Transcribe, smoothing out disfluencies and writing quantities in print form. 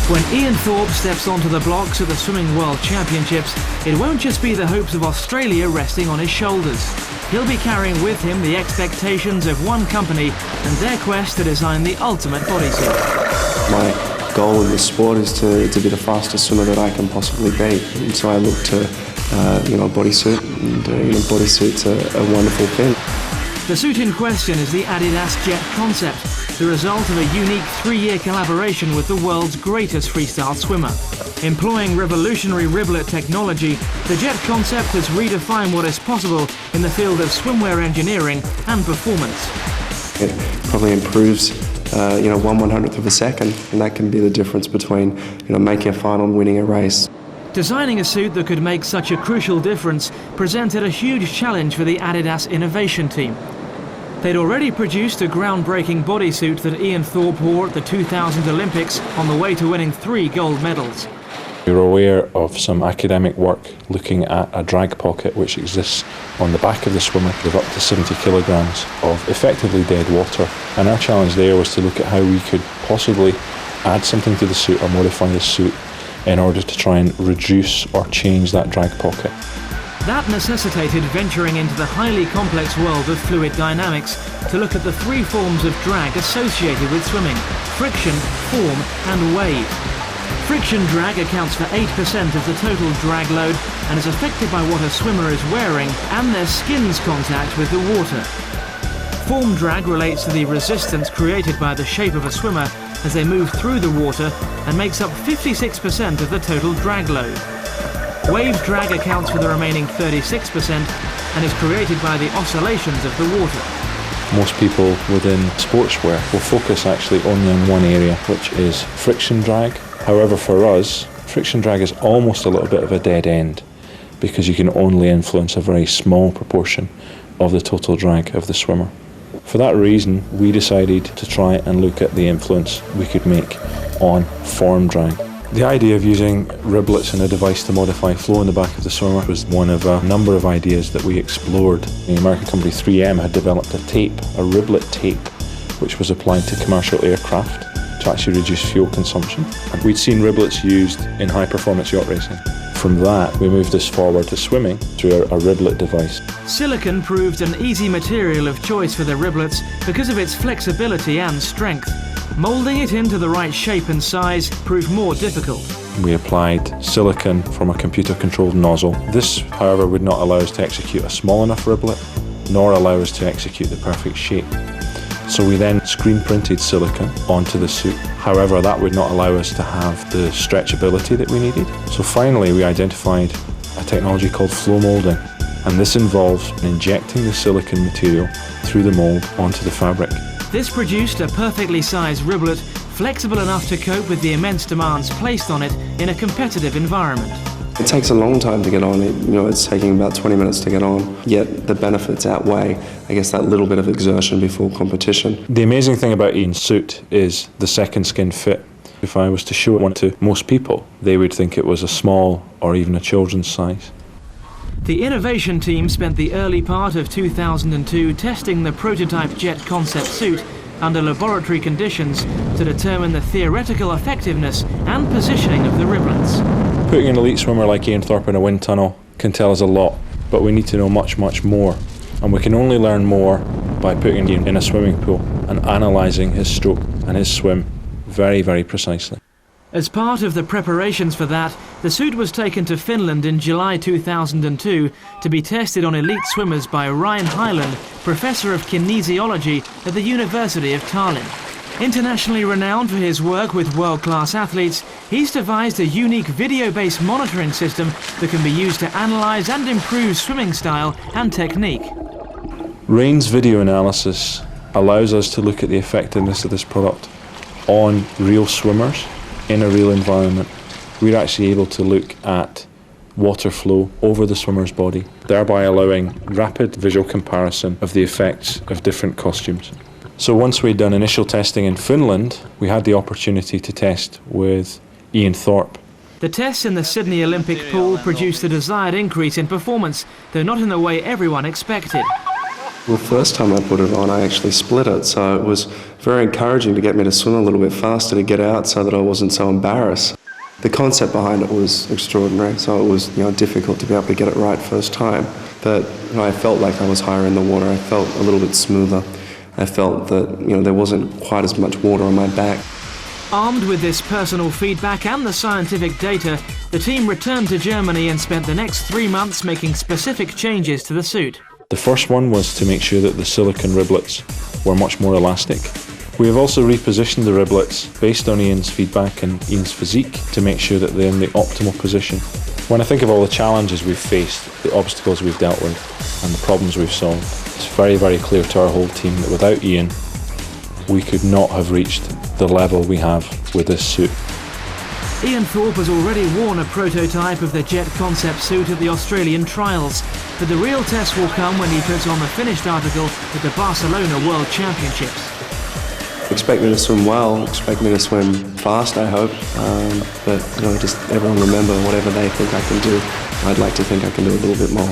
When Ian Thorpe steps onto the blocks at the Swimming World Championships, it won't just be the hopes of Australia resting on his shoulders. He'll be carrying with him the expectations of one company and their quest to design the ultimate bodysuit. My goal in this sport is to be the fastest swimmer that I can possibly be. And so I look to a bodysuit, and bodysuit's a wonderful thing. The suit in question is the Adidas Jet concept, the result of a unique 3-year collaboration with the world's greatest freestyle swimmer. Employing revolutionary riblet technology, the Jet concept has redefined what is possible in the field of swimwear engineering and performance. It probably improves 1/100th of a second, and that can be the difference between making a final and winning a race. Designing a suit that could make such a crucial difference presented a huge challenge for the Adidas innovation team. They'd already produced a groundbreaking bodysuit that Ian Thorpe wore at the 2000 Olympics on the way to winning 3 gold medals. We were aware of some academic work looking at a drag pocket which exists on the back of the swimmer with up to 70 kilograms of effectively dead water. And our challenge there was to look at how we could possibly add something to the suit or modify the suit in order to try and reduce or change that drag pocket. That necessitated venturing into the highly complex world of fluid dynamics to look at the 3 forms of drag associated with swimming: friction, form and wave. Friction drag accounts for 8% of the total drag load and is affected by what a swimmer is wearing and their skin's contact with the water. Form drag relates to the resistance created by the shape of a swimmer as they move through the water and makes up 56% of the total drag load. Wave drag accounts for the remaining 36% and is created by the oscillations of the water. Most people within sportswear will focus actually only on one area, which is friction drag. However, for us, friction drag is almost a little bit of a dead end because you can only influence a very small proportion of the total drag of the swimmer. For that reason, we decided to try and look at the influence we could make on form drag. The idea of using riblets in a device to modify flow in the back of the swimmer was one of a number of ideas that we explored. The American company 3M had developed a tape, a riblet tape, which was applied to commercial aircraft to actually reduce fuel consumption. And we'd seen riblets used in high-performance yacht racing. From that, we moved this forward to swimming through a riblet device. Silicone proved an easy material of choice for the riblets because of its flexibility and strength. Moulding it into the right shape and size proved more difficult. We applied silicone from a computer-controlled nozzle. This, however, would not allow us to execute a small enough riblet, nor allow us to execute the perfect shape. So we then screen-printed silicone onto the suit. However, that would not allow us to have the stretchability that we needed. So finally, we identified a technology called flow moulding, and this involves injecting the silicone material through the mould onto the fabric. This produced a perfectly sized riblet, flexible enough to cope with the immense demands placed on it in a competitive environment. It takes a long time to get on. It's taking about 20 minutes to get on, yet the benefits outweigh, I guess, that little bit of exertion before competition. The amazing thing about Ian's suit is the second skin fit. If I was to show one to most people, they would think it was a small or even a children's size. The innovation team spent the early part of 2002 testing the prototype Jet concept suit under laboratory conditions to determine the theoretical effectiveness and positioning of the riblets. Putting an elite swimmer like Ian Thorpe in a wind tunnel can tell us a lot, but we need to know much, much more. And we can only learn more by putting Ian in a swimming pool and analysing his stroke and his swim very, very precisely. As part of the preparations for that, the suit was taken to Finland in July 2002 to be tested on elite swimmers by Ryan Hyland, Professor of Kinesiology at the University of Tallinn. Internationally renowned for his work with world-class athletes, he's devised a unique video-based monitoring system that can be used to analyse and improve swimming style and technique. Rain's video analysis allows us to look at the effectiveness of this product on real swimmers in a real environment. We're actually able to look at water flow over the swimmer's body, thereby allowing rapid visual comparison of the effects of different costumes. So once we'd done initial testing in Finland, we had the opportunity to test with Ian Thorpe. The tests in the Sydney Olympic pool produced a desired increase in performance, though not in the way everyone expected. Well, first time I put it on, I actually split it, so it was very encouraging to get me to swim a little bit faster to get out so that I wasn't so embarrassed. The concept behind it was extraordinary, so it was difficult to be able to get it right first time. But I felt like I was higher in the water. I felt a little bit smoother. I felt that there wasn't quite as much water on my back. Armed with this personal feedback and the scientific data, the team returned to Germany and spent the next 3 months making specific changes to the suit. The first one was to make sure that the silicone riblets were much more elastic. We have also repositioned the riblets based on Ian's feedback and Ian's physique to make sure that they're in the optimal position. When I think of all the challenges we've faced, the obstacles we've dealt with and the problems we've solved, it's very, very clear to our whole team that without Ian, we could not have reached the level we have with this suit. Ian Thorpe has already worn a prototype of the Jet concept suit at the Australian trials, but the real test will come when he puts on the finished article at the Barcelona World Championships. Expect me to swim well, expect me to swim fast, I hope, but just everyone remember whatever they think I can do, I'd like to think I can do a little bit more.